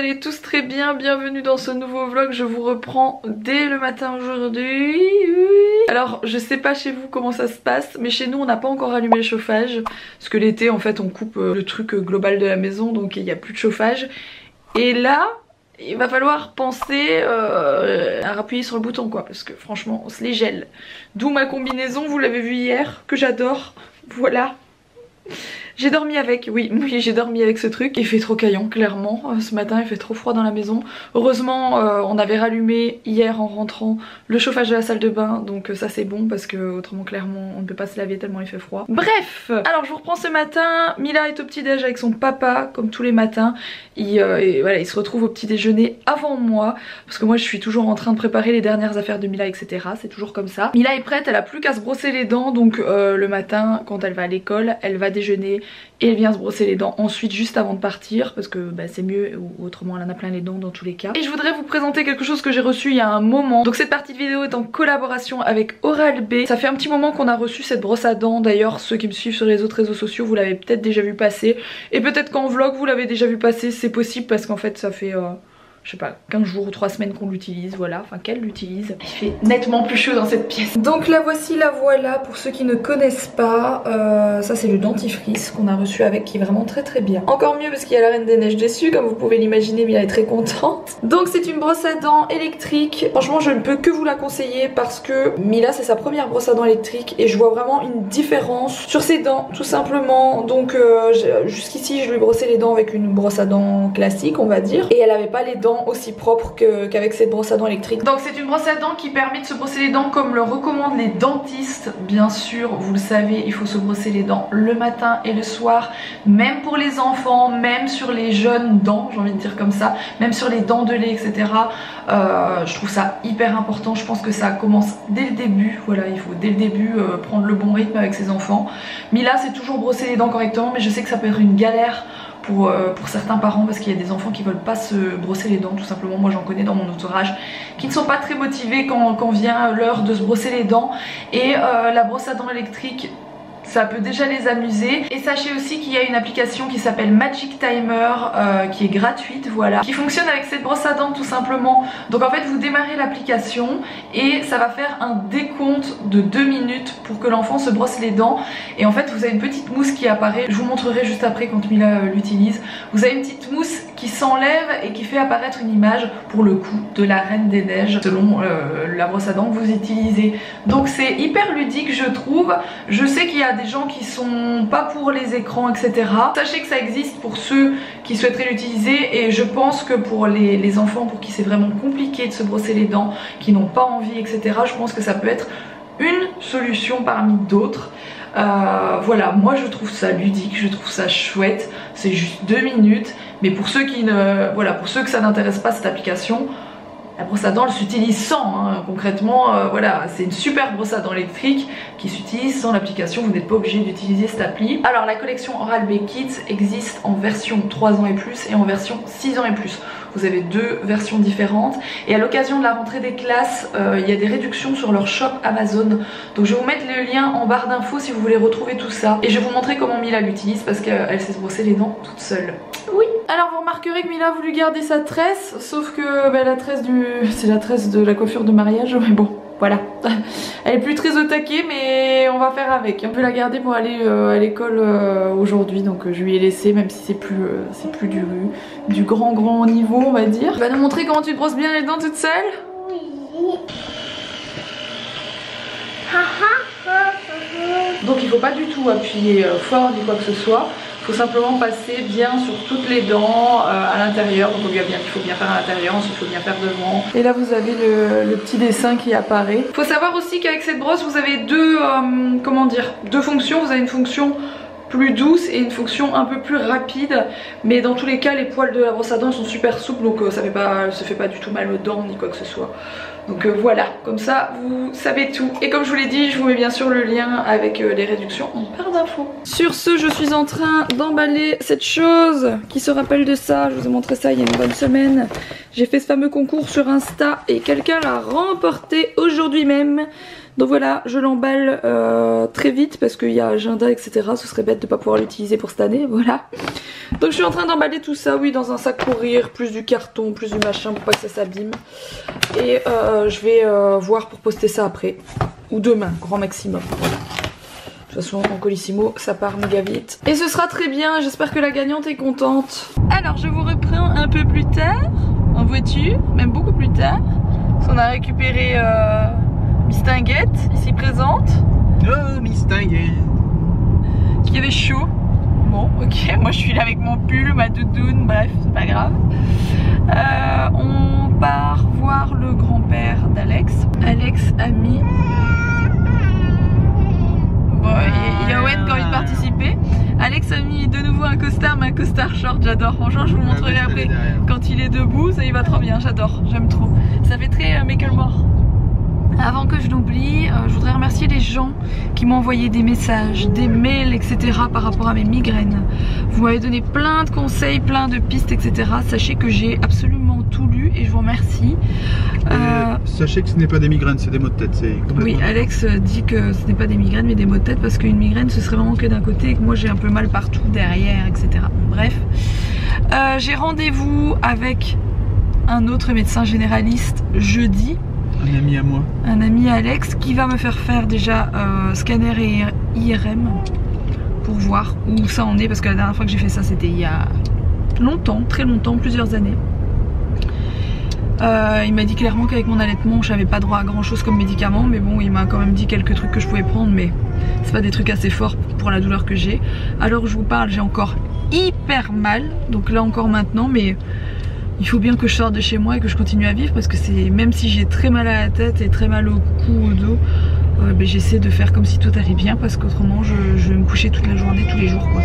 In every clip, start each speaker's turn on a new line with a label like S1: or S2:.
S1: allez tous très bien, bienvenue dans ce nouveau vlog. Je vous reprends dès le matin aujourd'hui. Alors je sais pas chez vous comment ça se passe, mais chez nous on n'a pas encore allumé le chauffage, parce que l'été en fait on coupe le truc global de la maison, donc il n'y a plus de chauffage. Et là il va falloir penser à appuyer sur le bouton quoi, parce que franchement on se les gèle. D'où ma combinaison, vous l'avez vu hier, que j'adore, voilà. J'ai dormi avec, oui j'ai dormi avec ce truc. Il fait trop caillant clairement, ce matin il fait trop froid dans la maison. Heureusement on avait rallumé hier en rentrant le chauffage de la salle de bain, donc ça c'est bon parce que autrement clairement on ne peut pas se laver tellement il fait froid. Bref, alors je vous reprends ce matin. Mila est au petit déj avec son papa comme tous les matins. Voilà, il se retrouve au petit déjeuner avant moi, parce que moi je suis toujours en train de préparer les dernières affaires de Mila, etc. C'est toujours comme ça. Mila est prête, elle a plus qu'à se brosser les dents, donc le matin quand elle va à l'école elle va déjeuner et elle vient se brosser les dents ensuite juste avant de partir, parce que bah, c'est mieux, ou autrement elle en a plein les dents dans tous les cas. Et je voudrais vous présenter quelque chose que j'ai reçu il y a un moment. Donc cette partie de vidéo est en collaboration avec Oral-B. Ça fait un petit moment qu'on a reçu cette brosse à dents, d'ailleurs ceux qui me suivent sur les autres réseaux sociaux vous l'avez peut-être déjà vu passer, et peut-être qu'en vlog vous l'avez déjà vu passer, c'est possible parce qu'en fait ça fait je sais pas, 15 jours ou 3 semaines qu'on l'utilise, voilà, enfin qu'elle l'utilise. Il fait nettement plus chaud dans cette pièce. Donc la voici, la voilà, pour ceux qui ne connaissent pas. Ça c'est le dentifrice qu'on a reçu avec, qui est vraiment très très bien. Encore mieux parce qu'il y a la Reine des Neiges dessus, comme vous pouvez l'imaginer, Mila est très contente. Donc c'est une brosse à dents électrique. Franchement je ne peux que vous la conseiller parce que Mila c'est sa première brosse à dents électrique et je vois vraiment une différence sur ses dents, tout simplement. Donc jusqu'ici je lui brossais les dents avec une brosse à dents classique on va dire, et elle avait pas les dents aussi propre qu'avec cette brosse à dents électrique. Donc c'est une brosse à dents qui permet de se brosser les dents comme le recommandent les dentistes. Bien sûr, vous le savez, il faut se brosser les dents le matin et le soir, même pour les enfants, même sur les jeunes dents, j'ai envie de dire comme ça, même sur les dents de lait, etc. Je trouve ça hyper important. Je pense que ça commence dès le début. Voilà, il faut dès le début prendre le bon rythme avec ses enfants. Mila c'est toujours brosser les dents correctement, mais je sais que ça peut être une galère pour certains parents, parce qu'il y a des enfants qui veulent pas se brosser les dents tout simplement. Moi j'en connais dans mon entourage qui ne sont pas très motivés quand vient l'heure de se brosser les dents, et la brosse à dents électrique ça peut déjà les amuser. Et sachez aussi qu'il y a une application qui s'appelle Magic Timer qui est gratuite, voilà, qui fonctionne avec cette brosse à dents tout simplement. Donc en fait vous démarrez l'application et ça va faire un décompte de 2 minutes pour que l'enfant se brosse les dents. Et en fait vous avez une petite mousse qui apparaît, je vous montrerai juste après quand Mila l'utilise. Vous avez une petite mousse qui s'enlève et qui fait apparaître une image pour le coup de la Reine des Neiges selon la brosse à dents que vous utilisez. Donc c'est hyper ludique je trouve. Je sais qu'il y a des gens qui sont pas pour les écrans, etc. Sachez que ça existe pour ceux qui souhaiteraient l'utiliser, et je pense que pour les enfants pour qui c'est vraiment compliqué de se brosser les dents, qui n'ont pas envie, etc., je pense que ça peut être une solution parmi d'autres. Voilà, moi je trouve ça ludique, je trouve ça chouette, c'est juste 2 minutes, mais pour ceux qui ne, voilà, pour ceux que ça n'intéresse pas cette application, la brosse à dents elle s'utilise sans, hein. Concrètement voilà, c'est une super brosse à dents électrique qui s'utilise sans l'application, vous n'êtes pas obligé d'utiliser cette appli. Alors la collection Oral-B Kids existe en version 3 ans et plus et en version 6 ans et plus. Vous avez 2 versions différentes, et à l'occasion de la rentrée des classes il y a des réductions sur leur shop Amazon, donc je vais vous mettre le lien en barre d'infos si vous voulez retrouver tout ça, et je vais vous montrer comment Mila l'utilise parce qu'elle sait se brosser les dents toute seule. Oui. Alors vous remarquerez que Mila a voulu garder sa tresse, sauf que bah, la tresse c'est la tresse de la coiffure de mariage, mais bon voilà, elle est plus très au taquet, mais on va faire avec. On peut la garder pour aller à l'école aujourd'hui, donc je lui ai laissé, même si c'est plus du grand niveau on va dire. Tu vas nous montrer comment tu te brosses bien les dents toute seule? Oui. Donc il faut pas du tout appuyer fort ni quoi que ce soit. Il faut simplement passer bien sur toutes les dents à l'intérieur. Donc il faut bien faire à l'intérieur, ensuite il faut bien faire devant. Et là vous avez le petit dessin qui apparaît. Il faut savoir aussi qu'avec cette brosse vous avez deux fonctions. Vous avez une fonction plus douce et une fonction un peu plus rapide, mais dans tous les cas les poils de la brosse à dents sont super souples, donc ça se fait pas du tout mal aux dents ni quoi que ce soit. Donc voilà, comme ça vous savez tout. Et comme je vous l'ai dit, je vous mets bien sûr le lien avec les réductions en barre d'infos. Sur ce, je suis en train d'emballer cette chose qui se rappelle de ça. Je vous ai montré ça il y a une bonne semaine. J'ai fait ce fameux concours sur Insta et quelqu'un l'a remporté aujourd'hui même. Donc voilà, je l'emballe très vite parce qu'il y a agenda etc. Ce serait bête de pas pouvoir l'utiliser pour cette année, voilà. Donc je suis en train d'emballer tout ça, oui, dans un sac pour rire, plus du carton, plus du machin pour pas que ça s'abîme. Et je vais voir pour poster ça après. Ou demain, grand maximum. Voilà. De toute façon en colissimo ça part méga vite. Et ce sera très bien, j'espère que la gagnante est contente. Alors je vous reprends un peu plus tard, en voiture, même beaucoup plus tard. On a récupéré Miss Tinguette, ici présente.
S2: Oh Miss Tinguette,
S1: qui avait chaud. Bon ok, moi je suis là avec mon pull, ma doudoune, bref c'est pas grave. On part voir le grand-père d'Alex. Alex a mis... Bon, il y a Owen qui a envie de participer. Alex a mis de nouveau un costard, mais un costard short, j'adore. Franchement, je vous montrerai après. Quand il est debout, ça y va trop bien, j'adore, j'aime trop. Ça fait très Macklemore. Avant que je l'oublie, je voudrais remercier les gens qui m'ont envoyé des messages, des mails, etc. par rapport à mes migraines. Vous m'avez donné plein de conseils, plein de pistes, etc. Sachez que j'ai absolument tout lu et je vous remercie.
S2: Sachez que ce n'est pas des migraines, c'est des maux de tête.
S1: Oui, Alex dit que ce n'est pas des migraines mais des maux de tête parce qu'une migraine ce serait vraiment que d'un côté et que moi j'ai un peu mal partout, derrière, etc. Bref, j'ai rendez-vous avec un autre médecin généraliste jeudi.
S2: Un ami à moi. Un
S1: ami à Alex qui va me faire déjà scanner et IRM pour voir où ça en est parce que la dernière fois que j'ai fait ça c'était il y a longtemps, très longtemps, plusieurs années. Il m'a dit clairement qu'avec mon allaitement je n'avais pas droit à grand chose comme médicament, mais bon il m'a quand même dit quelques trucs que je pouvais prendre, mais c'est pas des trucs assez forts pour la douleur que j'ai. Alors que je vous parle, j'ai encore hyper mal, donc là encore maintenant, mais il faut bien que je sorte de chez moi et que je continue à vivre parce que c'est, même si j'ai très mal à la tête et très mal au cou, au dos, j'essaie de faire comme si tout allait bien parce qu'autrement je vais me coucher toute la journée, tous les jours quoi.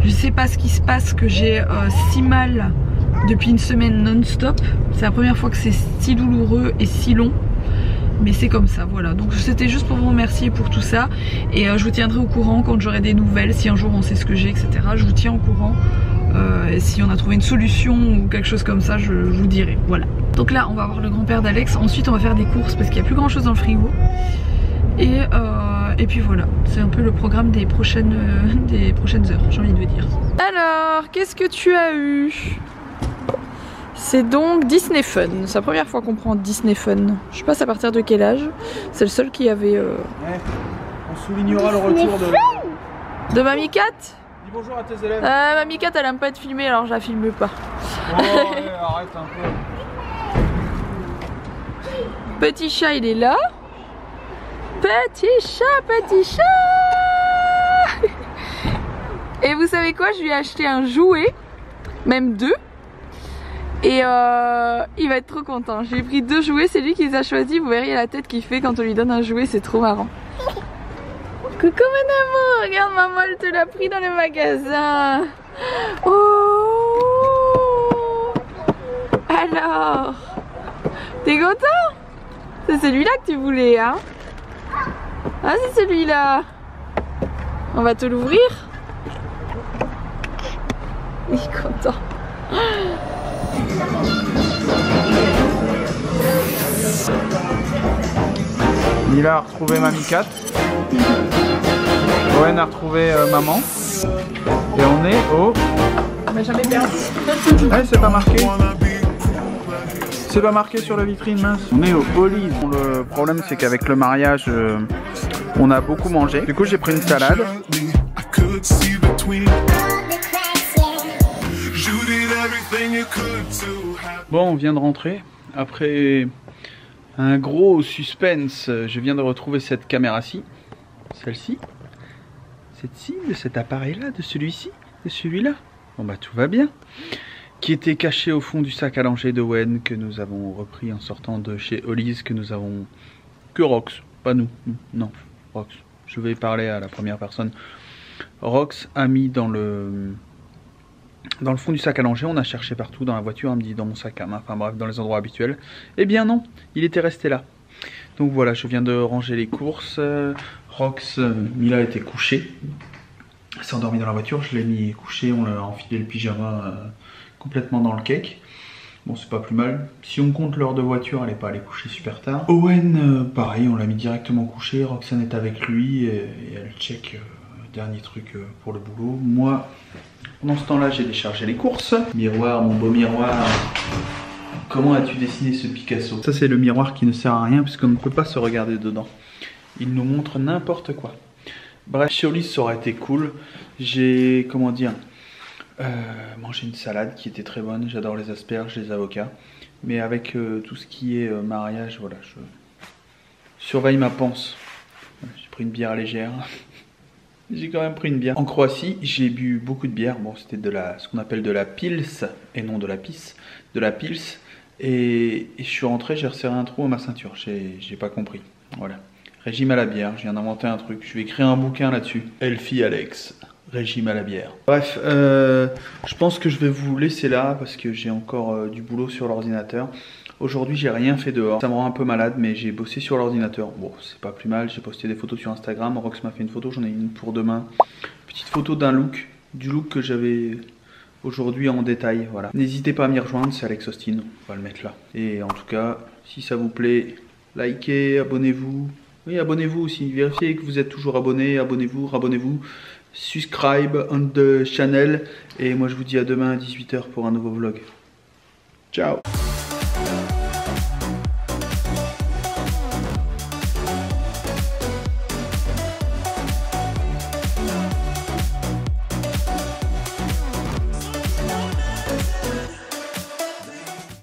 S1: Je sais pas ce qui se passe que j'ai si mal depuis une semaine non-stop. C'est la première fois que c'est si douloureux et si long. Mais c'est comme ça, voilà. Donc c'était juste pour vous remercier pour tout ça. Et je vous tiendrai au courant quand j'aurai des nouvelles. Si un jour on sait ce que j'ai, etc. Je vous tiens au courant. Et si on a trouvé une solution ou quelque chose comme ça, je vous dirai. Voilà. Donc là, on va voir le grand-père d'Alex. Ensuite, on va faire des courses parce qu'il n'y a plus grand-chose dans le frigo. Et puis voilà. C'est un peu le programme des prochaines heures, j'ai envie de vous dire. Alors, qu'est-ce que tu as eu ? C'est donc Disney Fun. C'est la première fois qu'on prend Disney Fun. Je sais pas à partir de quel âge. C'est le seul qui avait...
S2: On soulignera le retour
S1: de Mamie Cat.
S2: Dis bonjour à tes élèves.
S1: Mamie Cat elle aime pas être filmée alors je la filme pas.
S2: Oh ouais, arrête un peu.
S1: Petit chat il est là. Petit chat. Et vous savez quoi, je lui ai acheté un jouet. Même deux. Et il va être trop content. J'ai pris 2 jouets, c'est lui qui les a choisis. Vous verriez la tête qu'il fait quand on lui donne un jouet, c'est trop marrant. Coucou mon amour, regarde maman elle te l'a pris dans le magasin. Oh. Alors, t'es content? C'est celui-là que tu voulais hein? Ah c'est celui-là. On va te l'ouvrir. Il est content.
S2: Mila a retrouvé Mamie Cat. Owen a retrouvé maman. Et on est au...
S1: On m'a jamais perdu.
S2: Ouais, c'est pas marqué. C'est pas marqué sur la vitrine, mince. On est au Holly's. Le problème c'est qu'avec le mariage, on a beaucoup mangé. Du coup j'ai pris une salade. Bon, on vient de rentrer. Après un gros suspense, je viens de retrouver cette caméra-ci. Celle-ci. Cette-ci, de cet appareil-là, de celui-ci, de celui-là. Bon bah tout va bien. Qui était caché au fond du sac à langer de Wen que nous avons repris en sortant de chez Holly's, que nous avons... Que Rox, pas nous. Non, Rox. Je vais parler à la première personne. Rox a mis dans le fond du sac à langer. On a cherché partout dans la voiture, elle me dit dans mon sac à main, enfin bref, dans les endroits habituels. Eh bien non, il était resté là. Donc voilà, je viens de ranger les courses. Rox, Mila était couchée. Elle s'est endormie dans la voiture, je l'ai mis couché, on l'a enfilé le pyjama complètement dans le cake. Bon, c'est pas plus mal. Si on compte l'heure de voiture, elle est pas allée coucher super tard. Owen, pareil, on l'a mis directement couché. Roxane est avec lui et elle check dernier truc pour le boulot. Moi, pendant ce temps-là, j'ai déchargé les courses. Miroir, mon beau miroir. Comment as-tu dessiné ce Picasso? Ça, c'est le miroir qui ne sert à rien puisqu'on ne peut pas se regarder dedans. Il nous montre n'importe quoi. Bref, sur lui, ça aurait été cool. J'ai, comment dire, mangé une salade qui était très bonne. J'adore les asperges, les avocats. Mais avec tout ce qui est mariage, voilà, je surveille ma panse. J'ai pris une bière légère. J'ai quand même pris une bière. En Croatie, j'ai bu beaucoup de bière. Bon, c'était ce qu'on appelle de la pils et non de la pisse. De la pils. Et je suis rentré, j'ai resserré un trou à ma ceinture. J'ai pas compris. Voilà. Régime à la bière, je viens d'inventer un truc. Je vais écrire un bouquin là-dessus. Elfie Alex, régime à la bière. Bref, je pense que je vais vous laisser là parce que j'ai encore du boulot sur l'ordinateur. Aujourd'hui, j'ai rien fait dehors. Ça me rend un peu malade, mais j'ai bossé sur l'ordinateur. Bon, c'est pas plus mal. J'ai posté des photos sur Instagram. Rox m'a fait une photo, j'en ai une pour demain. Petite photo d'un look, du look que j'avais aujourd'hui en détail. Voilà. N'hésitez pas à m'y rejoindre, c'est Alex Austin. On va le mettre là. Et en tout cas, si ça vous plaît, likez, abonnez-vous. Oui, abonnez-vous aussi, vérifiez que vous êtes toujours abonné, abonnez-vous, rabonnez-vous, subscribe on the channel, et moi je vous dis à demain à 18 h pour un nouveau vlog. Ciao.